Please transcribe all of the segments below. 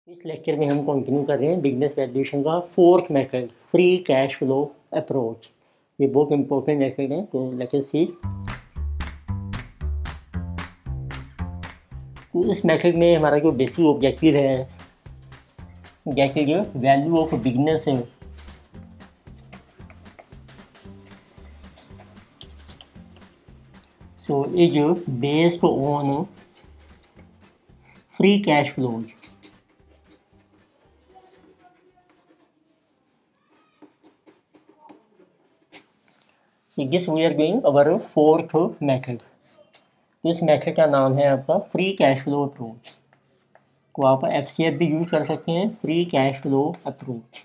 इस लेक्चर में हम कंटिन्यू कर रहे हैं बिजनेस वैल्यूएशन का fourth method free cash flow approach. ये बहुत इंपॉर्टेंट मेथड है, तो लेट अस सी। तो इस मेथड में हमारा जो बेसिक ऑब्जेक्टिव है, जैसे जो वैल्यू ऑफ बिजनेस है, so is based on free cash flows. This we are doing our fourth method. इस मेथड का नाम है आपका फ्री कैश फ्लो अप्रोच। तो आप FCF भी यूज कर सकते हैं, फ्री कैश फ्लो अप्रोच।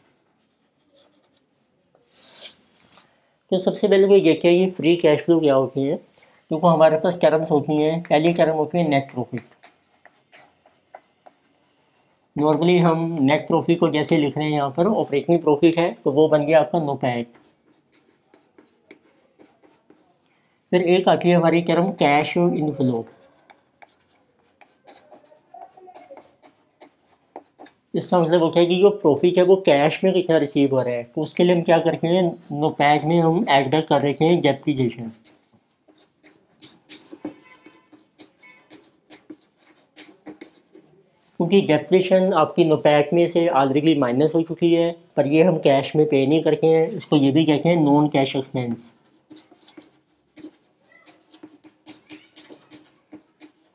तो सबसे पहले कोई देखिए ये फ्री कैश फ्लो क्या होती है। क्योंकि हमारे पास टर्म्स होती हैं, पहली टर्म होती है नेट प्रॉफिट। नॉर्मली हम नेट प्रॉफिट को जैसे लिख रहे हैं यहाँ पर ऑपरेटिंग प्रॉफिट है, तो वो बन गया आपका नोपैट। फिर एक आती है हमारी टर्म कैश इनफ्लो। इसका मतलब होता है कि जो प्रॉफिट है वो कैश में कितना रिसीव हो रहा है, तो उसके लिए हम क्या करते हैं, नोपैट में हम ऐड बैक कर रहे हैं डेप्रिसिएशन। क्योंकि डेप्रिसिएशन आपकी नोपैट में से ऑलरेडी माइनस हो चुकी है, पर ये हम कैश में पे नहीं करते हैं, इसको ये भी कहते हैं नॉन कैश एक्सपेंस।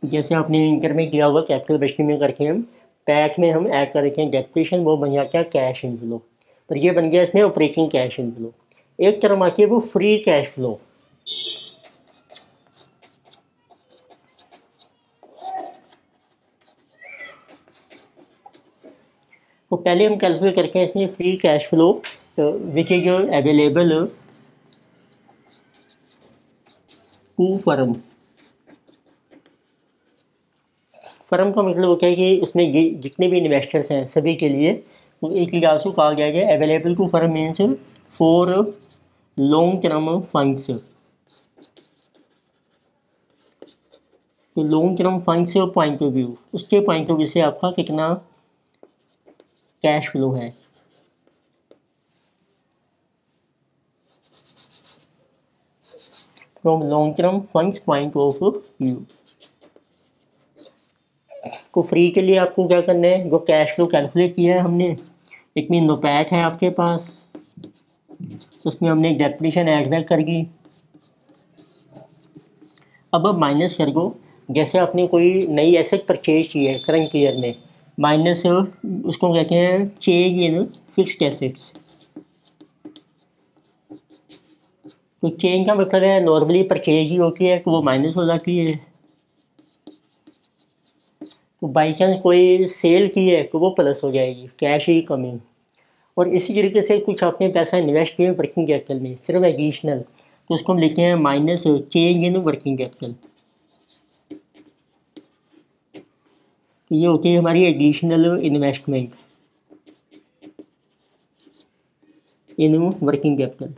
जैसे आपने इंटर में किया होगा कैपिटल बजटिंग में करके हम पैक में हम ऐड कर रखे हैं डेप्रिसिएशन, वो बन गया क्या, कैश इनफ्लो। पर ये बन गया इसमें ऑपरेटिंग कैश इनफ्लो। एक टर्म आती है वो फ्री कैश फ्लो। तो पहले हम कैलकुलेट करके इसमें free cash flow which is available to firm. Firm का मतलब होता है कि उसमें जितने भी इन्वेस्टर्स हैं सभी के लिए, तो एक लिहाज से कहा गया है available to firm means for long term funds. तो लॉन्ग टर्म फंड से पॉइंट ऑफ व्यू, उसके पॉइंट ऑफ व्यू से आपका कितना कैश फ्लो है। From long term funds point of view. तो फ्री के लिए आपको क्या करना है, जो कैश फ्लो कैलकुलेट किया है हमने, एक में नोपैट है आपके पास, उसमें हमने डेप्रिसिएशन ऐड बैक कर दी। अब माइनस कर दो, जैसे आपने कोई नई एसेट परचेज की है करंट ईयर में, माइनस उसको कहते हैं चेंज इन फिक्स्ड एसेट्स। तो चेंज का मतलब है नॉर्मली परचेज ही होती है तो वो माइनस हो जाती है, तो बाई चांस कोई सेल की है तो वो प्लस हो जाएगी, कैश ही कमी। और इसी तरीके से कुछ आपने पैसा इन्वेस्ट किया वर्किंग कैपिटल में सिर्फ एडिशनल, तो उसको हम लिखते हैं minus change in working capital. तो ये होती है हमारी एडिशनल इन्वेस्टमेंट इन वर्किंग कैपिटल।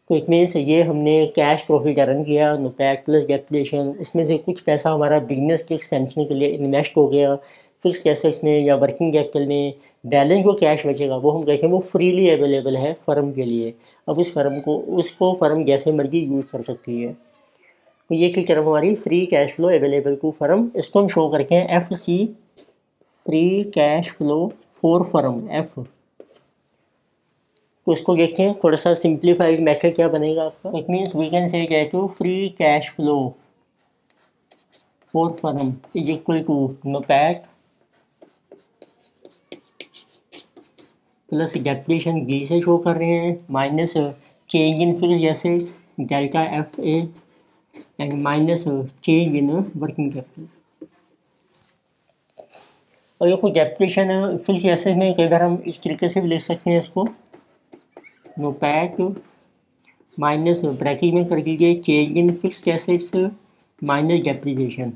तो इसमें से ये हमने कैश प्रॉफिट अर्न किया, नोपैट प्लस डेप्रिसिएशन, इसमें से कुछ पैसा हमारा बिजनेस के एक्सपेंशन के लिए इन्वेस्ट हो गया फिक्स एसेट्स में या वर्किंग कैपिटल में। बैलेंस जो कैश बचेगा वो हम कहेंगे वो फ्रीली अवेलेबल है फर्म के लिए। अब इस फर्म को उसको फर्म जैसे मर्जी यूज़ कर सकती है। तो ये की टर्म हमारी free cash flow available to firm, इसको हम शो करके हैं FC, free cash flow for firm F। तो इसको देखें थोड़ा सा सिंप्लीफाइड मेथड क्या बनेगा आपका, इट मीन्स वी कैन से कहते हो free cash flow for firm is equal to NOPAT plus depreciation D से शो कर रहे हैं, minus change in fixed assets delta FA and minus change in working capital. और ये कुछ डेप्रिसिएशन फिक्स्ड एसेट्स में कई बार हम इस तरीके से भी लिख सकते हैं इसको, नोपैट माइनस ब्रैकेट में कर दीजिए change in fixed assets minus depreciation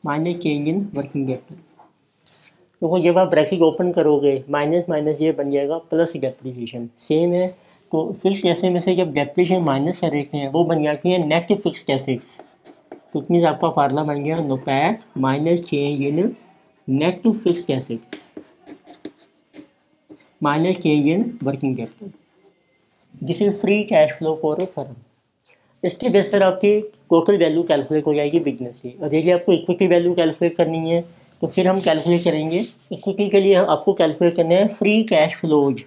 minus change in working capital. तो जब आप ब्रैकेट ओपन करोगे माइनस माइनस ये बन जाएगा प्लस डेप्रिसिएशन, सेम है। तो फिक्स्ड एसेट में से जब डेप्रिसिएशन माइनस कर देते हैं वो बन जाती है नेट फिक्स्ड एसेट्स। तो इट मीन्स आपका फार्मूला बन गया NOPAT minus change in net to fixed assets minus change in working capital, this is free cash flow for a firm. इसके बेस पर आपकी टोटल वैल्यू कैलकुलेट हो जाएगी business की। और यदि आपको इक्विटी वैल्यू कैलकुलेट करनी है तो फिर हम कैलकुलेट करेंगे। इक्विटी के लिए आपको कैलकुलेट करना है free cash flows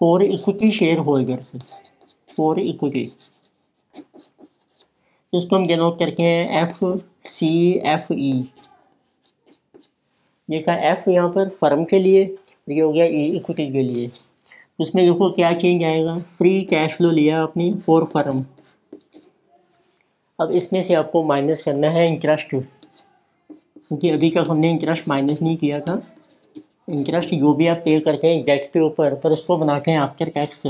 for equity share holders, for equity. इसको हम डिनोट करके हैं FCFE। ये का F यहाँ पर फर्म के लिए, ये हो गया E इक्विटी के लिए। उसमें देखो क्या चेंज आएगा, फ्री कैश फ्लो लिया आपने फॉर फर्म। अब इसमें से आपको माइनस करना है इंटरेस्ट, क्योंकि अभी तक हमने इंटरेस्ट माइनस नहीं किया था। इंटरेस्ट जो भी आप पे करते हैं डेट के ऊपर, पर उसको बनाते हैं आफ्टर टैक्स।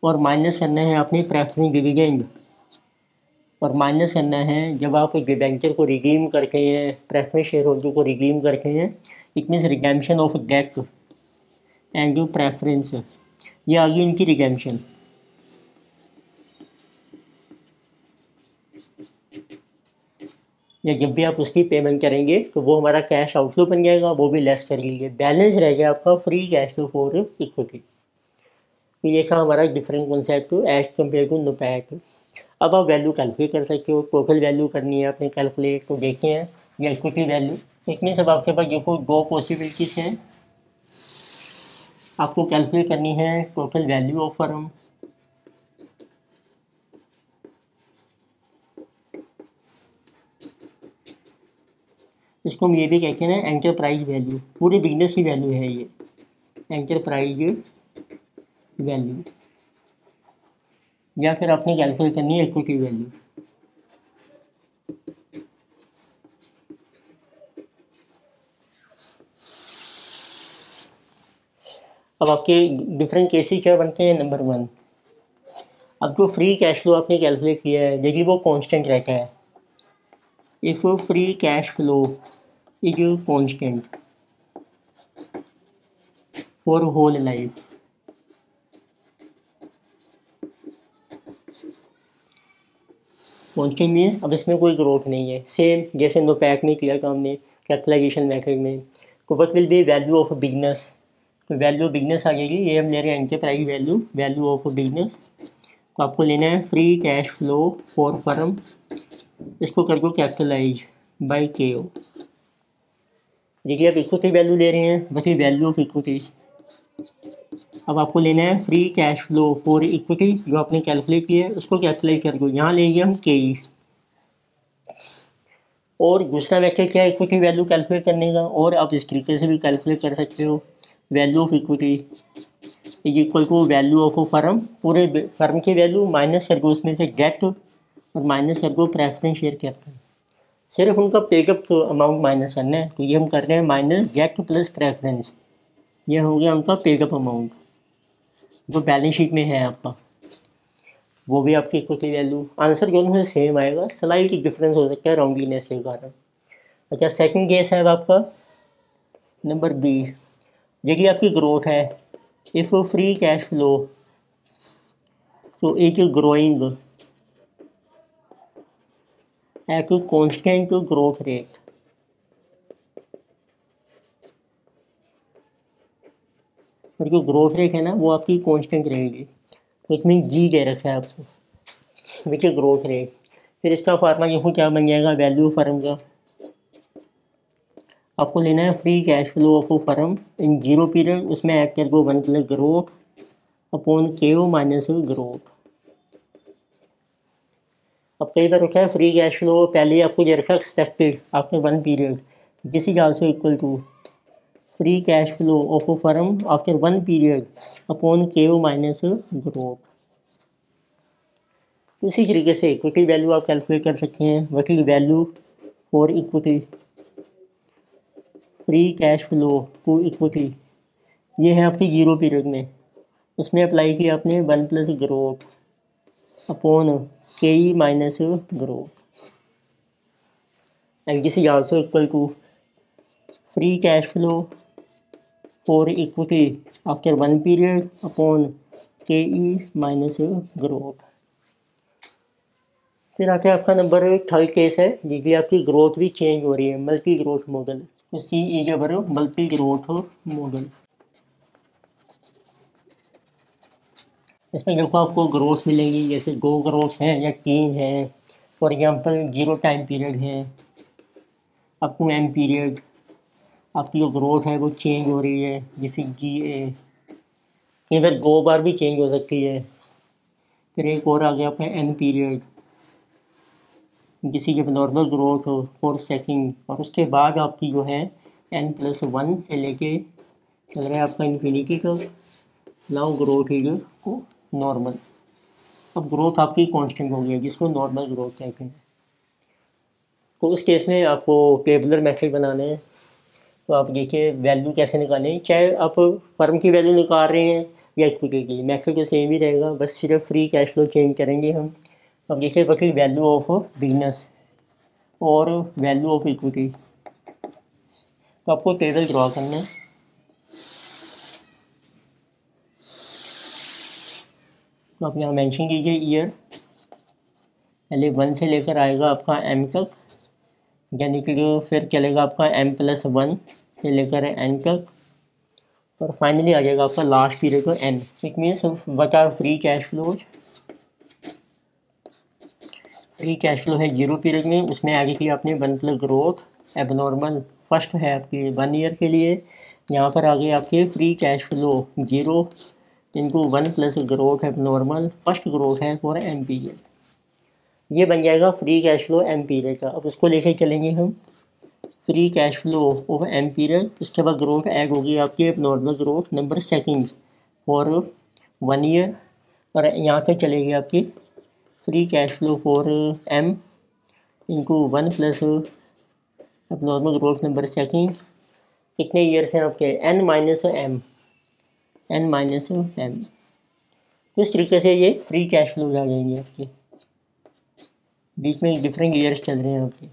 और माइनस करना है अपनी प्रेफरेंस डिविडेंड, और माइनस करना है जब आप एक डिबेंचर को रिडीम करते हैं, प्रेफरेंस शेयर होल्डर को रिडीम करते हैं, it means redemption of debt and जो प्रेफरेंस, ये आ गई इनकी रिडेम्पशन। या जब भी आप उसकी पेमेंट करेंगे तो वो हमारा कैश आउटफ्लो बन जाएगा, वो भी लेस कर लीजिए, बैलेंस रह गया आपका free cash flow for equity. तो ये था हमारा different concept as compare to NOPAT. अब आप वैल्यू कैलकुलेट कर सकते हो, टोटल वैल्यू करनी है आपने कैलकुलेट, तो देखते हैं या इक्विटी वैल्यू। इसमें सब आपके पास देखो दो पॉसिबिलिटीज़ हैं। आपको कैलकुलेट करनी है टोटल वैल्यू ऑफ फर्म, इसको हम ये भी कहते हैं ना एंटरप्राइज वैल्यू, पूरे बिजनेस की वैल्यू है ये एंटरप्राइज वैल्यू। या फिर आपने कैलकुलेट करनी है इक्विटी वैल्यू। अब आपके डिफरेंट केसेस क्या बनते हैं। नंबर 1, अब जो फ्री कैश फ्लो आपने कैलकुलेट किया है यदि वो कांस्टेंट रहता है, if free cash flow is constant for whole life, constant means अब इसमें कोई ग्रोथ नहीं है, सेम जैसे नोपैक में किया था हमने कैपिटलाइजेशन मेथड में। तो what will be value of business, तो वैल्यू ऑफ बिजनेस आ जाएगी, ये हम ले रहे हैं enterprise value, value of business. तो आपको लेना है free cash flow for firm, इसको कर दो कैपिटलाइज बाई KO। देखिए आप इक्विटी वैल्यू ले रहे हैं, बची वैल्यू ऑफ इक्विटी। अब आपको लेना है free cash flow for equity, जो आपने कैलकुलेट किया है उसको कैपिटलाइज कर दो, यहाँ लेंगे हम KE। और दूसरा वेक्टर क्या है इक्विटी वैल्यू कैलकुलेट करने का, और आप इस तरीके से भी कैलकुलेट कर सकते हो, value of equity is equal to value of firm, पूरे फर्म की वैल्यू माइनस कर दो उसमें से डेट, और माइनस कर दो प्रेफरेंस शेयर कैपिटल। सिर्फ उनका पेकअप अमाउंट माइनस करना है, तो ये हम कर रहे हैं माइनस जेट प्लस प्रेफरेंस, ये हो गया उनका पेकअप अमाउंट जो बैलेंस शीट में है आपका, वो भी आपकी इक्विटी वैल्यू। आंसर दोनों में सेम आएगा, स्लाइट डिफरेंस हो सकता है राउंडलीनेस के कारण। अच्छा सेकंड केस है अब आपका नंबर B, देखिए आपकी ग्रोथ है, इफ फ्री कैश फ्लो तो is growing at constant growth rate, और जो ग्रोथ रेट है ना वो आपकी कांस्टेंट रहेगी, तो इसमें G दे रखा है आपको, देखिए ग्रोथ रेट। फिर इसका फार्मूला देखो क्या बन जाएगा, वैल्यू फर्म का आपको लेना है free cash flow of firm in zero period, उसमें ऐड कर दो 1 plus growth upon KO minus growth. अब कई बार रखा है फ्री कैश फ्लो पहले आपको ये रखा expected after 1 period, this is also equal to free cash flow of firm after 1 period upon KO minus growth. उसी तरीके से इक्विटी वैल्यू आप कैलकुलेट कर सकते हैं, वकील value for equity, free cash flow to equity, ये है आपकी जीरो पीरियड में, उसमें अप्लाई किया आपने 1 plus growth upon KE minus growth, and this is also equal to free cash flow for equity after 1 period upon K E minus growth. फिर आके आपका नंबर 3rd केस है, जिसकी आपकी ग्रोथ भी चेंज हो रही है, मल्टी ग्रोथ मॉडल। तो सी ई के बराबर मल्टी ग्रोथ मॉडल। इसमें देखो आपको ग्रोथ मिलेंगी, जैसे 2 ग्रोथ हैं या 3 हैं। फॉर एग्जांपल 0 टाइम पीरियड है, अप टू एम पीरियड आपकी जो ग्रोथ है वो चेंज हो रही है, जैसे जी ए कई बार 2 बार भी चेंज हो सकती है। फिर एक और आ गया आपका एन पीरियड, किसी के नॉर्मल ग्रोथ हो फॉर सेकंड, और उसके बाद आपकी जो है n+1 से लेके चल रहा है आपका इन्फिनिटी तक। Now growth is normal. अब ग्रोथ आपकी कांस्टेंट हो गई है, जिसको नॉर्मल ग्रोथ कहते हैं। तो उस केस में आपको टेबुलर मेथड बनाने हैं। तो आप देखिए वैल्यू कैसे निकालें, चाहे आप फर्म की वैल्यू निकाल रहे हैं या इक्विटी की, मेथड तो सेम ही रहेगा, बस सिर्फ फ्री कैश फ्लो चेंज करेंगे हम। अब देखिए वकील वैल्यू ऑफ बिजनेस और वैल्यू ऑफ इक्विटी। तो आपको टेबल ड्रॉ करना है। तो आप यहाँ मेंशन कीजिए ईयर, पहले 1 से लेकर आएगा आपका m तक, यानी कि जो फिर चलेगा आपका m+1 से लेकर n तक, और फाइनली आ जाएगा आपका लास्ट पीरियड को n। It means what are free cash flows. Free cash flow है 0 पीरियड में, उसमें आगे की आपने 1 प्लस ग्रोथ एबनॉर्मल फर्स्ट है आपकी 1 ईयर के लिए। यहाँ पर आगे आपके free cash flow 0 into 1 plus growth abnormal first growth है फॉर एम पीरियड। ये बन जाएगा free cash flow M period का। अब उसको लेके चलेंगे हम free cash flow of M period, उसके बाद ग्रोथ ऐड होगी आपकी normal growth number second for 1 year, और यहाँ तक चलेगी आपकी free cash flow for M into 1 plus normal growth number second. कितने ईयर्स हैं आपके n-m। इस तरीके से ये फ्री कैश फ्लो आ जाएंगे आपके, बीच में डिफरेंट ईयर्स चल रहे हैं आपके।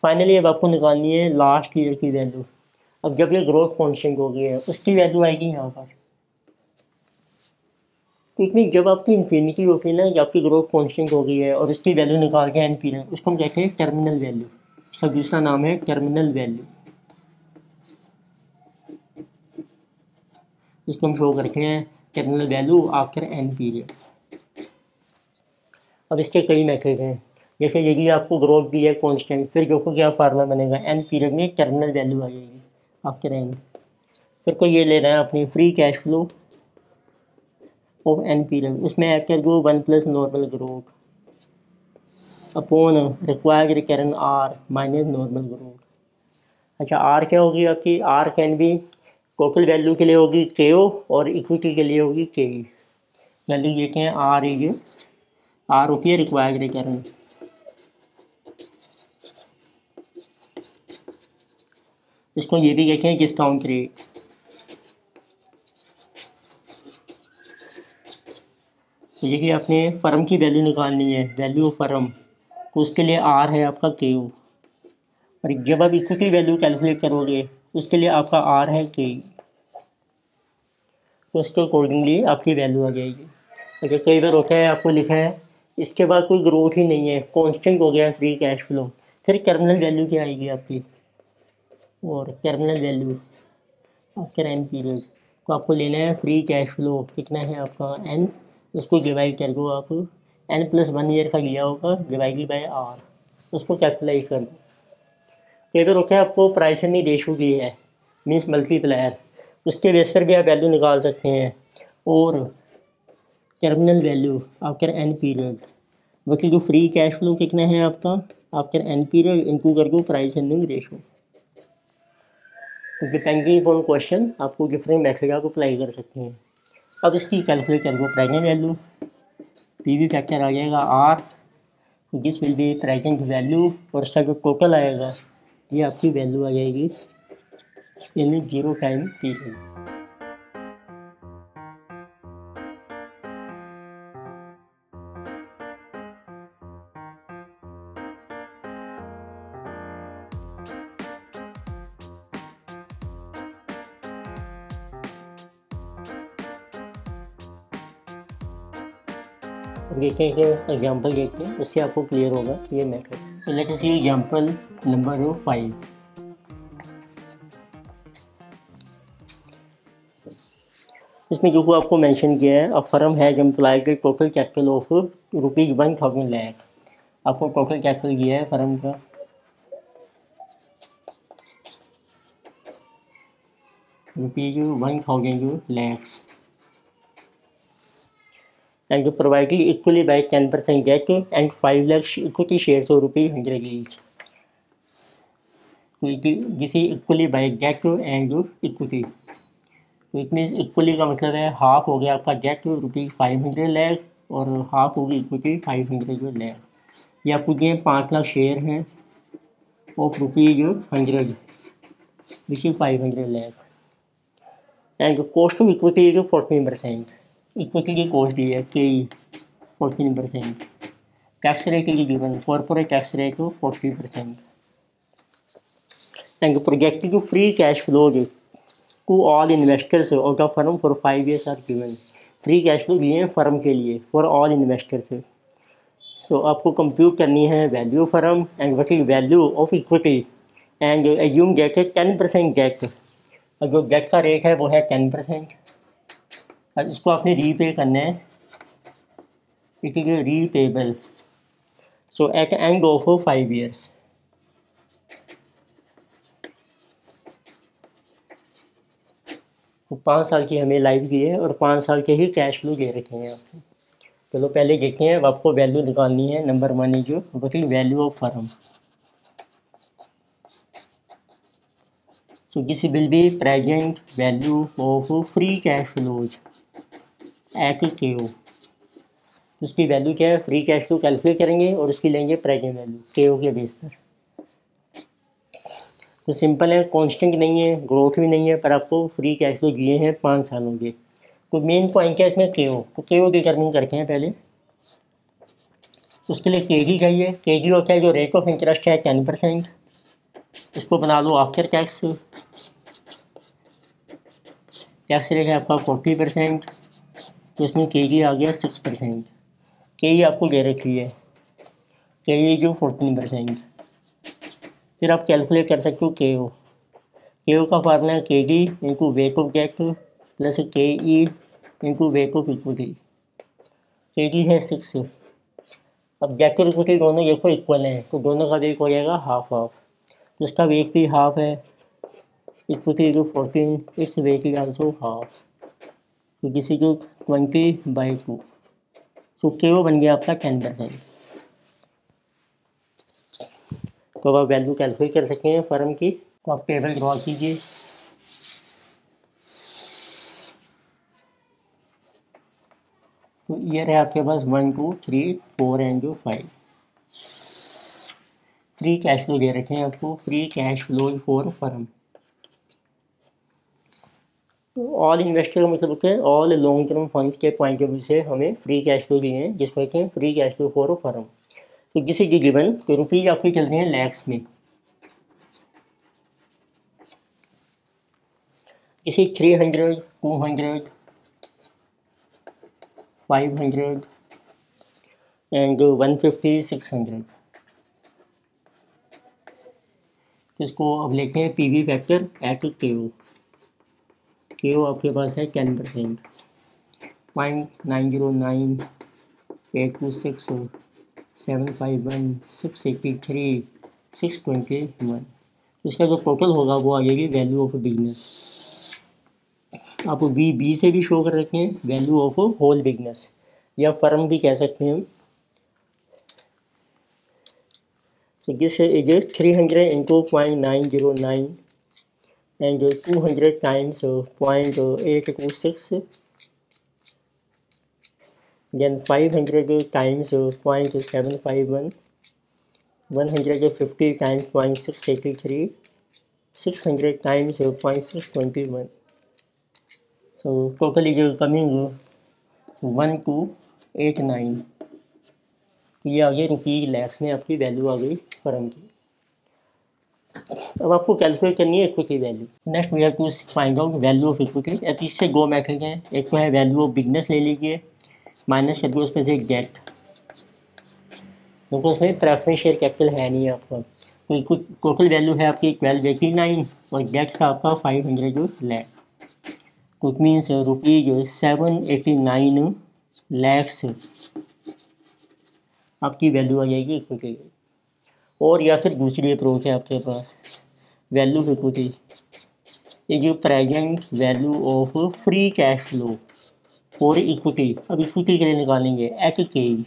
फाइनली अब आपको निकालनी है लास्ट ईयर की वैल्यू। अब जब ये ग्रोथ कांस्टेंट हो गई है उसकी वैल्यू आएगी यहाँ पर। तो इसमें जब आपकी इन्फिनिटी होती है ना, जब आपकी ग्रोथ कांस्टेंट हो गई है और उसकी वैल्यू निकाल के एन पीरियड, उसको हम कहते हैं टर्मिनल वैल्यू। इसका दूसरा नाम है टर्मिनल वैल्यू। इसको हम शो करते हैं terminal value after N period. अब इसके कई मेथड हैं, जैसे यदि आपको ग्रोथ दी है कांस्टेंट, फिर देखो क्या फार्मूला बनेगा, एन पीरियड में टर्मिनल वैल्यू आ जाएगी आफ्टर एन। फिर को ये ले रहा है अपनी free cash flow of N period, उसमें ऐड कर दो 1 plus normal growth upon required recurrent R minus normal growth. अच्छा आर क्या होगी आपकी, R can be total value के लिए होगी के ओ और इक्विटी के लिए होगी के ई। वैल्यू देते हैं आर इज, आर होती है रिक्वायर्ड रिकरेंट। इसको ये भी कहते हैं डिस्काउंट रेट। तो ये कि आपने फर्म की वैल्यू निकालनी है, वैल्यू ऑफ फर्म, तो उसके लिए आर है आपका के ओ, और जब आप इक्विटी वैल्यू कैलकुलेट करोगे उसके लिए आपका आर है के ई। तो उसके अकॉर्डिंगली आपकी वैल्यू आ जाएगी। अगर कई बार होता है आपको लिखा है इसके बाद कोई ग्रोथ ही नहीं है, कांस्टेंट हो गया फ्री कैश फ्लो, फिर टर्मिनल वैल्यू क्या आएगी आपकी, और terminal value after N period. तो आपको लेना है फ्री कैश फ्लो कितना है आपका एन, उसको डिवाइड कर दो आप, n+1 ईयर का लिया होगा डिवाइडेड बाय आर, उसको कैपिटलाइज कर दो। कई बार होता है आपको प्राइस नहीं रेशो दी है, मीन्स मल्टीप्लायर, उसके बेस पर भी आप वैल्यू निकाल सकते हैं। और terminal value after N period, बाकी जो फ्री कैश फ्लो कितना है आपका आफ्टर एन पीरियड इनटू कर दो price earning ratio. Depending on question आपको डिफरेंट मेथड आप अप्लाई कर सकते हैं। अब इसकी कैलकुलेट कर दो प्रेजेंट वैल्यू, पीवी फैक्टर आ जाएगा R, this will be present value, और इसका जो टोटल आएगा ये आपकी वैल्यू आ जाएगी इन 0 टाइम पीरियड। और देखते हैं कि एग्जाम्पल देखते हैं, उससे आपको क्लियर होगा ये मैथड। लेट अस सी एग्जाम्पल नंबर 5। इसमें जो आपको मेंशन किया है, a firm has employed total capital of ₹1,000 lakh. आपको टोटल कैपिटल दिया है फर्म का ₹1,000 lakhs and provided equally by 10% debt and 5 lakhs equity shares of ₹100 each. This is equally by debt and equity. तो इट मीन्स इक्वली का मतलब है half हो गया आपका डेट ₹500 लाख और हाफ होगी इक्विटी ₹500 लाख। ये आपको दिए 5 लाख शेयर हैं of ₹100 which is 500 lakh and cost of equity is 14%। Equity की कॉस्ट दी है के 14%। Tax rate is given corporate tax rate 40% and projected free cash flow to all investors of the firm for 5 years are given। Free cash flow दिए हैं firm के लिए for all investors. सो आपको compute करनी है value firm and what is value of equity and assume date है 10% date. और जो डेट का रेट है वो है 10%। और इसको आपने रीपे करना है, it is repayable. So at end of 5 years। तो 5 साल की हमें लाइफ दी है और 5 साल के ही कैश फ्लो दे रखे हैं आपको। चलो पहले देखते हैं, अब आपको वैल्यू निकालनी है। Number 1 is what is value of firm. So this will be present value of free cash flows at KO। उसकी वैल्यू क्या है, फ्री कैश फ्लो कैलकुलेट करेंगे और उसकी लेंगे प्रेजेंट वैल्यू KO के बेस पर। तो सिंपल है, कांस्टेंट नहीं है, ग्रोथ भी नहीं है, पर आपको फ्री कैश फ्लो दिए हैं 5 सालों के। तो मेन पॉइंट है इसमें KO। तो KO डिटरमिन करते हैं पहले। उसके लिए KG चाहिए। KG होता है जो रेट ऑफ इंटरेस्ट है 10%। इसको बना लो आफ्टर टैक्स। टैक्स रेट है आपका 40%। तो इसमें KG आ गया 6%। KG आपको दे रखी है, KG जो 14%। फिर आप कैलकुलेट कर सकते हो KO। KO का फार्मूला है KG into weight of debt plus KE into weight of equity. KG है 6। अब डेट और इक्विटी दोनों देखो इक्वल हैं, तो दोनों का वेट हो जाएगा हाफ हाफ। तो इसका वेट भी हाफ है, इक्विटी जो 14, its weight is also half. तो दिस इज 20/2। तो KO बन गया आपका 10%। तो अब आप वैल्यू कैलकुलेट कर सकते हैं फर्म की। तो आप टेबल ड्रॉ कीजिए। तो ईयर है आपके पास 1, 2, 3, 4 एंड 5। फ्री कैश फ्लो दे रखे हैं आपको, free cash flow for firm. तो ऑल इन्वेस्टर का मतलब होता है ऑल लॉन्ग टर्म फंड्स के पॉइंट ऑफ व्यू से हमें फ्री कैश फ्लो दिए हैं, जिसको कहते हैं free cash flow for firm. तो किसी की गिवन तो रुपीज आपके चल रहे हैं लैक्स में। किसी 300, 200, 500 एंड 150, 600। तो इसको अब लेते हैं PV factor at KO। KO आपके पास है 10%। 0.909, 826, 751, 683, 621। इसका जो टोटल होगा वो आ जाएगी वैल्यू ऑफ बिजनेस। आप बी से भी शो कर रखे हैं वैल्यू ऑफ होल बिजनेस, या फर्म भी कह सकते हैं। So this is 300 into 0.909 and 200 times 0.826, then 500 times 0.751, 150 times 0.683, 600 times 0.621. So total is coming 1289। ये आ गई रुपीज लैक्स में आपकी वैल्यू आ गई फर्म की। अब आपको कैलकुलेट करनी है equity value. Next we have to find out value of equity. इससे दो मेथड हैं, एक तो है वैल्यू ऑफ बिजनेस ले लीजिए माइनस कर दो उसमें से डेट, क्योंकि उसमें प्रेफरेंस शेयर कैपिटल है नहीं आपका। तो कुछ टोटल वैल्यू है आपकी 1289 और डेट का आपका 500 लैख, तो इट मीन्स ₹789 लैक्स आपकी वैल्यू आ जाएगी इक्विटी। और या फिर दूसरी अप्रोच है आपके पास, value of equity is present value of free cash flow for equity. अब इक्विटी के लिए निकालेंगे एट के,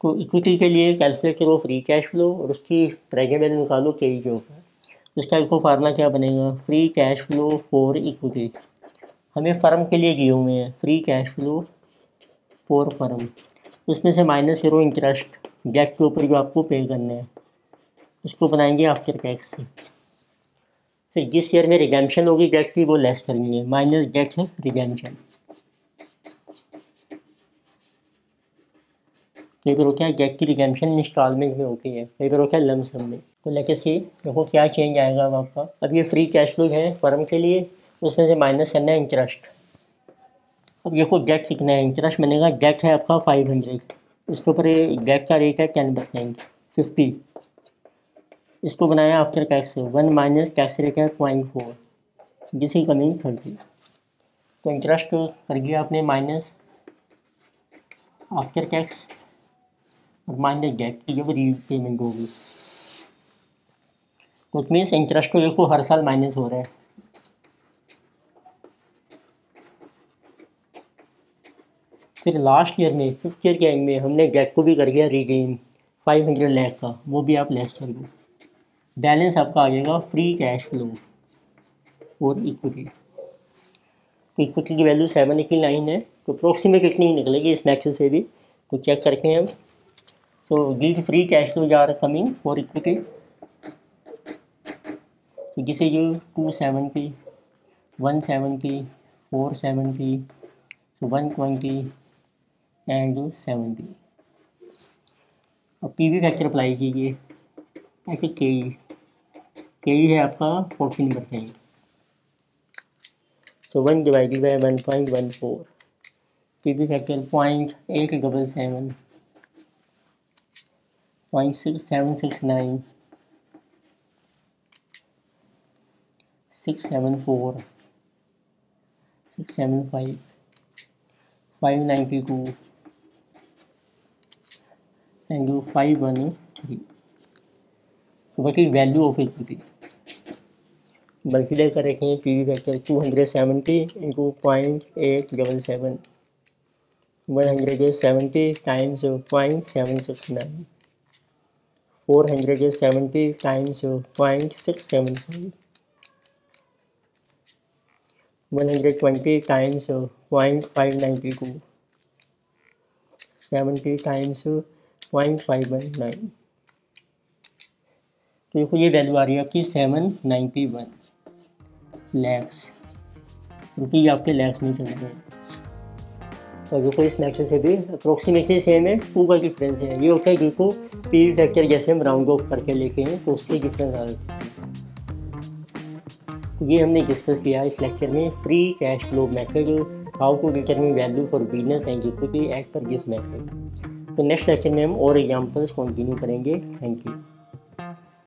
तो इक्विटी के लिए कैलकुलेट करो फ्री कैश फ्लो और उसकी प्रेजेंट वैल्यू निकालो के जो है। उसका एक फार्मूला क्या बनेगा, free cash flow for equity. हमें फर्म के लिए दिए हुए हैं free cash flow for firm, उसमें से माइनस करो इंटरेस्ट डेट के ऊपर जो आपको पे करना है, उसको बनाएंगे आफ्टर टैक्स। फिर जिस ईयर में रिडेम्पशन होगी डेट की वो लेस करेंगे, माइनस डेट है रिडेम्पशन। कई बार होता है डेट की रिडेम्पशन इंस्टॉलमेंट में होती है, कई बार होता है लमसम में। तो लेके सी देखो क्या चेंज आएगा अब आपका। अब ये फ्री कैश फ्लो है फर्म के लिए, उसमें से माइनस करना है इंटरेस्ट। अब देखो डेट कितना है, इंटरेस्ट बनेगा, डेट है आपका 500, इसके ऊपर डेट का रेट है 10%, 50। इसको बनाया after tax 1 minus tax rate है 0.4, जिसकी कमिंग 30। तो इंटरेस्ट कर दिया आपने माइनस आफ्टर टैक्स और माइनस डेट की जब रीपेमेंट होगी, तो इट मीन्स इंटरेस्ट तो देखो हर साल माइनस हो रहा है। फिर लास्ट ईयर में 5th ईयर के एंड में हमने डेट को भी कर दिया रिडीम 500 लाख का, वो भी आप लेस कर दो, बैलेंस आपका आ जाएगा फ्री कैश फ्लो और इक्विटी। तो इक्विटी की वैल्यू 789 है, तो अप्रोक्सीमेट कितनी निकलेगी इस मैक्स से भी, तो चेक करते हैं हम। तो give free cash flow are coming for equity, तो दिस इज 270, 170, 470, 120 एंड 70। अब पीवी फैक्टर अप्लाई कीजिए, ऐसे के है आपका 14%, सो 1 divided by 1.14, PV factor 0.877, 0.6769, 674, 675, 592 and 513। what is value of equity? Consider कर रखे हैं PV factor 270 into 0.877, 170 times 0.769, 470 times 0.675, 120 times 0.592, 70 times 0.519। तो देखो ये वैल्यू आ रही है आपकी 791 लैक्स रुपये, आपके लैक्स में चल रहे हैं। और देखो इस नेक्स्ट से भी अप्रोक्सीमेटली सेम है, टू का डिफरेंस है। ये होता है देखो पीवी फैक्टर जैसे हम राउंड ऑफ करके लेके हैं तो उससे डिफरेंस आ रहा है। तो ये हमने डिस्कस किया इस लेक्चर में free cash flow method, how to determine value for business and equity as per this method. तो नेक्स्ट लेक्चर में हम और एग्जांपल्स कंटिन्यू करेंगे। Thank you.